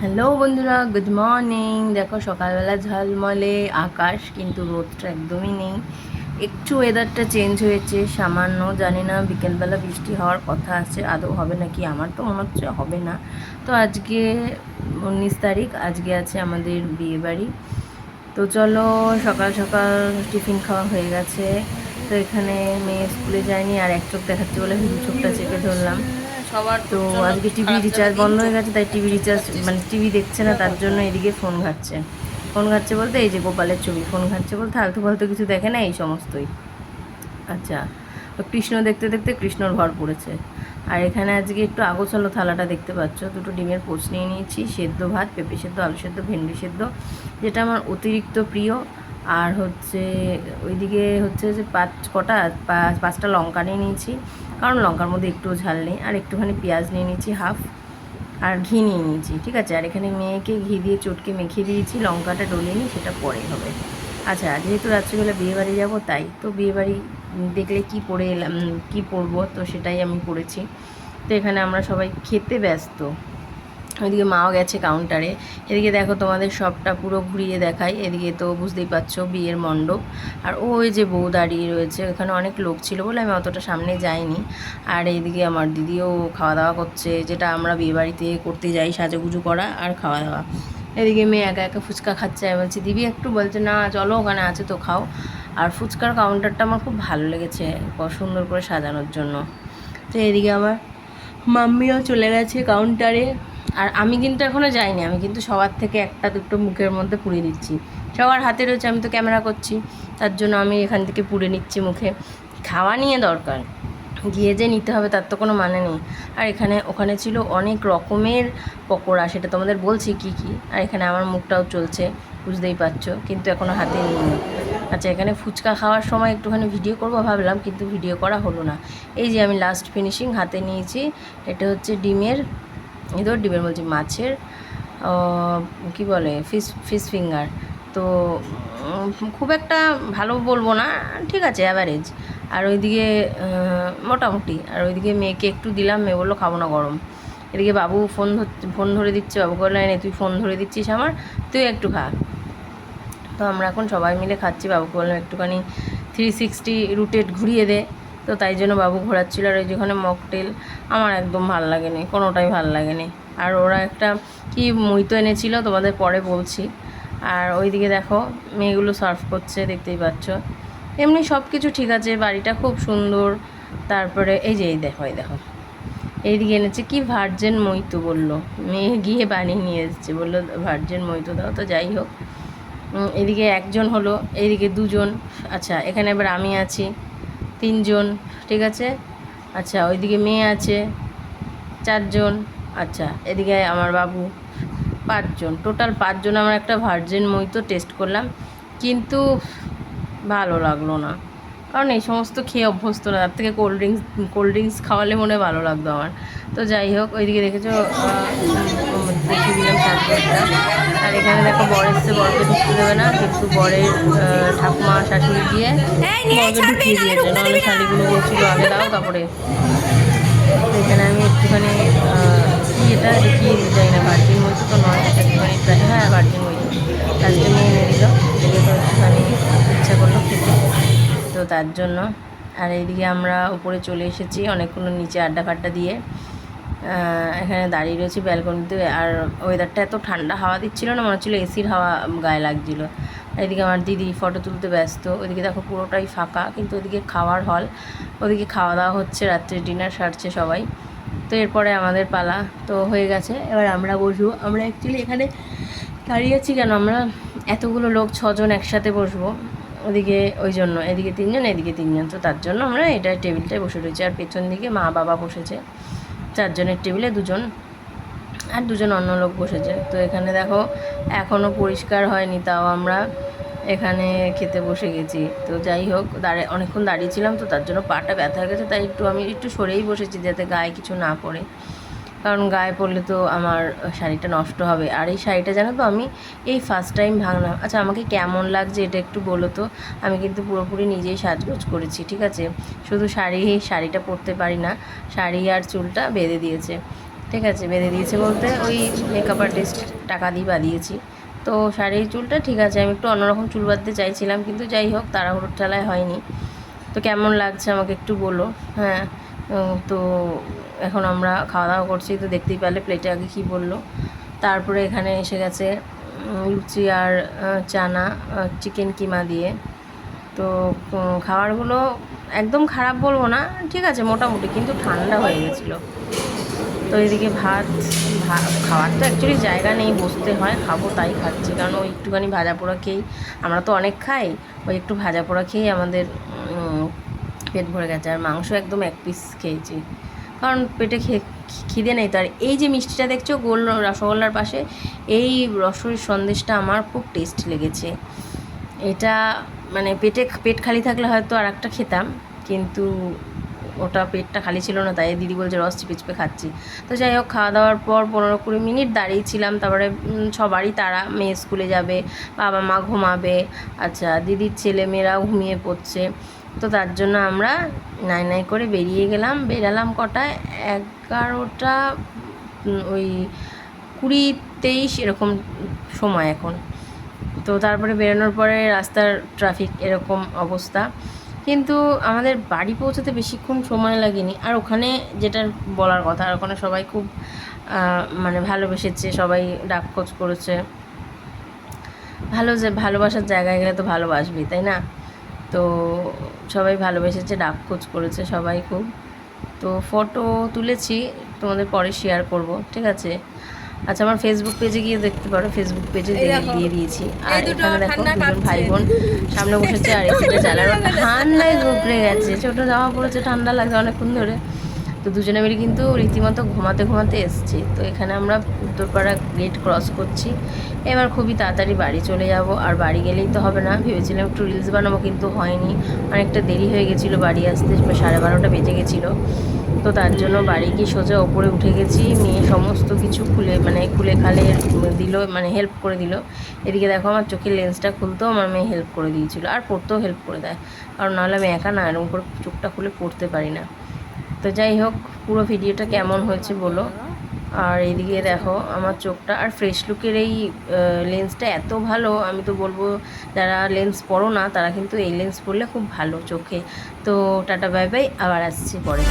Hello বন্ধুরা, good morning. দেখো সকালবেলা ঝলমলে আকাশ, কিন্তু রোদটা একদমই নেই। একটু ওয়েদারটা চেঞ্জ হয়েছে সামান্য, জানি না বিকেলবেলা বৃষ্টি হওয়ার কথা আছে, আদৌ হবে নাকি, আমার তো মনে হচ্ছে হবে না। তো আজকে 19 তারিখ, আজকে আছে আমাদের বিয়েবাড়ি। তো চলো, সকাল সকাল টিফিন খাওয়া হয়ে গেছে। তো এখানে মেয়ে স্কুলে যায়নি, আর এক চোখ দেখাচ্ছে বলে দু চোখটা চেপে ধরলাম। সবার তো প্রচন্ড আজকে টিভি খারাপ যাবে রিচার্জ দিন, বন্ধ হয়ে চোখ গেছে, তাই টিভি চোখ রিচার্জ রাখছিস। মানে টিভি দেখছে না, তার জন্য এদিকে ফোন ঘাটছে। ফোন ঘাটছে বলতে এই যে গোপালের ছবি, ফোন ঘাটছে বলতে আলতু ফালতু কিছু দেখে না, এই সমস্তই। আচ্ছা, তো কৃষ্ণ দেখতে দেখতে কৃষ্ণর ঘর পড়েছে। আর এখানে আজকে একটু আগোছালো থালাটা দেখতে পাচ্ছ, দুটো ডিমের পোচ নিয়ে নিয়েছি, সেদ্ধ ভাত, পেঁপে সেদ্ধ, আলু সেদ্ধ, ভেন্ডি সেদ্ধ, যেটা আমার অতিরিক্ত প্রিয়। আর হচ্ছে ওইদিকে হচ্ছে যে পাঁচটা লঙ্কা নিয়ে নিয়েছি, কারণ লঙ্কার মধ্যে একটু ঝাল নেই। আর একটুখানি পেঁয়াজ নিয়ে নিয়েছি হাফ, আর ঘি নিয়ে নিয়েছি, ঠিক আছে। আর এখানে মেয়েকে ঘি দিয়ে চটকে মেখে দিয়েছি, লঙ্কাটা ডলিয়ে নিই, সেটা পরে হবে। আচ্ছা, যেহেতু রাত্রিবেলা বিয়েবাড়ি যাব, তাই তো বিয়েবাড়ি দেখলে কি পরে এলাম, কী পরবো, তো সেটাই আমি পরেছি। তো এখানে আমরা সবাই খেতে ব্যস্ত। ওইদিকে মাও গেছে কাউন্টারে। এদিকে দেখো তোমাদের সবটা পুরো ঘুরিয়ে দেখাই। এদিকে তো বুঝতেই পারছো বিয়ের মণ্ডপ, আর ওই যে বউ দাঁড়িয়ে রয়েছে, ওখানে অনেক লোক ছিল বলে আমি অতটা সামনে যাইনি। আর এইদিকে আমার দিদিও খাওয়া দাওয়া করছে, যেটা আমরা বিয়েবাড়িতে করতে যাই, সাজুগুজু করা আর খাওয়া দাওয়া। এদিকে মেয়ে একা একা ফুচকা খাচ্ছে, আমি বলছি দিবি একটু, বলছে না চলো ওখানে আছে তো খাও। আর ফুচকার কাউন্টারটা আমার খুব ভালো লেগেছে, সুন্দর করে সাজানোর জন্য। তো এদিকে আমার মাম্মিও চলে গেছে কাউন্টারে। আর আমি কিন্তু এখনও যাইনি, আমি কিন্তু সবার থেকে একটা দুটো মুখের মধ্যে পুড়ে দিচ্ছি। সবার হাতে রয়েছে, আমি তো ক্যামেরা করছি, তার জন্য আমি এখান থেকে পুড়ে নিচ্ছি মুখে। খাওয়া নিয়ে দরকার, গিয়ে যে নিতে হবে তার তো কোনো মানে নেই। আর এখানে ওখানে ছিল অনেক রকমের পকোড়া, সেটা তোমাদের বলছি কি কি। আর এখানে আমার মুখটাও চলছে, বুঝতেই পারছো, কিন্তু এখনও হাতে নিইনি। আচ্ছা, এখানে ফুচকা খাওয়ার সময় একটুখানি ভিডিও করবো ভাবলাম, কিন্তু ভিডিও করা হলো না। এই যে আমি লাস্ট ফিনিশিং হাতে নিয়েছি, এটা হচ্ছে ডিমের, ডিমের বলছি, মাছের কি বলে, ফিশ ফিঙ্গার। তো খুব একটা ভালো বলবো না, ঠিক আছে, অ্যাভারেজ। আর ওইদিকে মোটামুটি। আর ওইদিকে মেয়েকে একটু দিলাম, মেয়ে বললো খাবো না, গরম। এদিকে বাবু ফোন ধরে দিচ্ছে, বাবু বললো না তুই ফোন ধরে দিচ্ছিস আমার, তুই একটু খা। তো আমরা এখন সবাই মিলে খাচ্ছি। বাবুকে বললাম একটুখানি 360 রুটেট ঘুরিয়ে দে, তো তাই জন্য বাবু ঘোরাচ্ছিল। আর ওই যেখানে মকটেল, আমার একদম ভাল লাগেনি, কোনোটাই ভাল লাগেনি। আর ওরা একটা কি মুইতো এনেছিল, তোমাদের পরে বলছি। আর ওইদিকে দেখো মেয়েগুলো সার্ভ করছে, দেখতেই পাচ্ছ। এমনি সব কিছু ঠিক আছে, বাড়িটা খুব সুন্দর। তারপরে এই যে এই দেখো, এই দেখো এইদিকে এনেছে কি ভার্জেন মইতো, বললো মেয়ে গিয়ে বানিয়ে নিয়ে এসেছে, বললো ভার্জেন মইতো দাও। তো যাই হোক, এদিকে একজন হলো, এইদিকে দুজন। আচ্ছা, এখানে এবার আমি আছি, তিনজন, ঠিক আছে। আচ্ছা, ওইদিকে মেয়ে আছে, চারজন। আচ্ছা, এদিকে আমার বাবু, পাঁচজন, টোটাল পাঁচজন। আমার একটা ভার্জিন মইতো টেস্ট করলাম, কিন্তু ভালো লাগলো না, কারণ এই সমস্ত খেয়ে অভ্যস্ত না। তার থেকে কোল্ড ড্রিঙ্কস খাওয়ালে মনে হয় ভালো লাগতো আমার। তো যাই হোক, ওইদিকে দেখেছো দেখিয়ে দিলাম সাজগোজটা। আর এখানে দেখো বর এসছে, বরকে ঢুকতে দেবে না, কিন্তু বরের ঠাকুমা শাশুড়ি গিয়ে বরকে ঢুকিয়ে দিয়েছে, নাহলে শাড়িগুলো বলছিল আগে দাও তারপরে। তো এখানে আমি একটুখানি কি এটা দেখিয়ে দিতে চাই না, ভার্জিন মইতো তো নয়, একটুখানি হ্যাঁ ভার্জিন মইতো লাস্টে মেয়ে এনে দিল। এদিকে তো একটুখানি ইচ্ছা করলো খেতে, তো তার জন্য। আর এইদিকে আমরা উপরে চলে এসেছি, অনেকক্ষণ নিচে আড্ডা ফাড্ডা দিয়ে এখানে দাঁড়িয়ে রয়েছি ব্যালকনিতে। আর ওয়েদারটা এত ঠান্ডা, হাওয়া দিচ্ছিল না, মনে হচ্ছিলো এসির হাওয়া গায়ে লাগছিলো। এদিকে আমার দিদি ফটো তুলতে ব্যস্ত, ওইদিকে দেখো পুরোটাই ফাঁকা, কিন্তু ওদিকে খাওয়ার হল, ওদিকে খাওয়া দাওয়া হচ্ছে, রাত্রে ডিনার সারছে সবাই। তো এরপরে আমাদের পালা তো হয়ে গেছে, এবার আমরা বসবো। আমরা অ্যাকচুয়ালি এখানে দাঁড়িয়ে আছি কেন, আমরা এতগুলো লোক, ছজন একসাথে বসবো, ওদিকে ওই জন্য, এদিকে তিনজন এদিকে তিনজন, তো তার জন্য আমরা এটা টেবিলটায় বসে রয়েছি। আর পেছন দিকে মা বাবা বসেছে, চারজনের টেবিলে দুজন, আর দুজন অন্য লোক বসেছে। তো এখানে দেখো এখনও পরিষ্কার হয়নি, তাও আমরা এখানে খেতে বসে গেছি। তো যাই হোক, অনেকক্ষণ দাঁড়িয়েছিলাম, তো তার জন্য পাটা ব্যথা হয়ে গেছে, তাই আমি একটু সরেই বসেছি, যাতে গায়ে কিছু না পড়ে, কারণ গায়ে পড়লে তো আমার শাড়িটা নষ্ট হবে। আর এই শাড়িটা জানো তো আমি এই ফার্স্ট টাইম ভাঙলাম। আচ্ছা, আমাকে কেমন লাগছে এটা একটু বলো তো। আমি কিন্তু পুরোপুরি নিজেই সাজগোজ করেছি, ঠিক আছে, শুধু শাড়িটা পরতে পারি না, শাড়ি আর চুলটা বেঁধে দিয়েছে। ঠিক আছে, বেঁধে দিয়েছে বলতে ওই মেকআপ আর্টিস্ট টাকা দিয়ে বাঁধিয়েছি। তো শাড়ির চুলটা ঠিক আছে, আমি একটু অন্যরকম চুল বাঁধতে চাইছিলাম, কিন্তু যাই হোক তাড়াহুড়োর ঠেলায় হয়নি। তো কেমন লাগছে আমাকে একটু বলো। হ্যাঁ, তো এখন আমরা খাওয়া দাওয়া করছি, তো দেখতেই পেলে প্লেটে আগে কী বললো। তারপরে এখানে এসে গেছে লুচি আর চানা চিকেন কিমা দিয়ে। তো খাবারগুলো একদম খারাপ বলবো না, ঠিক আছে মোটামুটি, কিন্তু ঠান্ডা হয়ে গেছিলো। তো এদিকে ভাত খাওয়ার তো অ্যাকচুয়ালি জায়গা নেই, বসতে হয়, খাবো তাই খাচ্ছি, কারণ ওই একটুখানি ভাজা পোড়া খেয়েই, আমরা তো অনেক খাই, ওই একটু ভাজা পোড়া খেয়েই আমাদের পেট ভরে গেছে। আর মাংস একদম এক পিস খেয়েছি, কারণ পেটে খিদে নেই। তার এই যে মিষ্টিটা দেখছো গোল রসগোল্লার পাশে, এই রসের সন্দেশটা আমার খুব টেস্ট লেগেছে। এটা মানে পেট খালি থাকলে হয়তো আর একটা খেতাম, কিন্তু ওটা পেটটা খালি ছিল না, তাই দিদি বলছে রস চিপে চিপে খাচ্ছি। তো যাই হোক, খাওয়া দাওয়ার পর 15-20 মিনিট দাঁড়িয়েছিলাম। তারপরে সবারই তারা, মেয়ে স্কুলে যাবে, বাবা মা ঘুমাবে, আচ্ছা দিদির ছেলে মেয়েরাও ঘুমিয়ে পড়ছে। তো তার জন্য আমরা নাই করে বেরালাম কটায়, 11টা ওই 20-23 এরকম সময় এখন। তো তারপরে বেরোনোর পরে রাস্তার ট্রাফিক এরকম অবস্থা, কিন্তু আমাদের বাড়ি পৌঁছাতে বেশিক্ষণ সময় লাগেনি। আর ওখানে যেটা বলার কথা, আর ওখানে সবাই খুব মানে ভালোবেসেছে, সবাই ডাকখোঁজ করেছে। ভালোবাসার জায়গায় গেলে তো ভালোবাসবি, তাই না? তো সবাই ভালোবেসেছে, ডাকখোঁজ করেছে সবাই খুব। তো ফটো তুলেছি, তোমাদের পরে শেয়ার করব, ঠিক আছে? আচ্ছা, আমার ফেসবুক পেজে গিয়ে দেখতে পারো, ফেসবুক পেজে দিয়ে দিয়েছি। আর এখানে দেখো দুজন ভাই বোন সামনে বসেছে, আর এসিটা চালানো, ঠান্ডায় ঘুরে গেছে, ছোটো জামা পড়েছে, ঠান্ডা লাগছে অনেকক্ষণ ধরে। তো দুজনে মিলে কিন্তু রীতিমতো ঘুমাতে এসছি। তো এখানে আমরা উত্তরপাড়া গেট ক্রস করছি, এবার খুবই তাড়াতাড়ি বাড়ি চলে যাব। আর বাড়ি গেলেই তো হবে না, ভেবেছিলাম একটু রিলস বানাবো, কিন্তু হয়নি, অনেকটা দেরি হয়ে গেছিলো বাড়ি আসতে, 12:30 বেজে গেছিলো। তো তার জন্য বাড়ি গিয়ে সোজা ওপরে উঠে গেছি। মেয়ে সমস্ত কিছু খুলে খালে দিল, মানে হেল্প করে দিল। এদিকে দেখো আমার চোখের লেন্সটা খুলতেও আমার মেয়ে হেল্প করে দিয়েছিল, আর পড়তেও হেল্প করে দেয়, কারণ নাহলে আমি একা না এরকম করে চোখটা খুলে পড়তে পারি না। তো যাই হোক, পুরো ভিডিওটা কেমন হয়েছে বলো। আর এইদিকে দেখো আমার চোখটা, আর ফ্রেশ লুকের এই লেন্সটা এত ভালো, আমি তো বলবো যারা লেন্স পরো না তারা কিন্তু এই লেন্স পরলে খুব ভালো চোখে। তো টাটা বাই বাই, আবার আসছি পরে।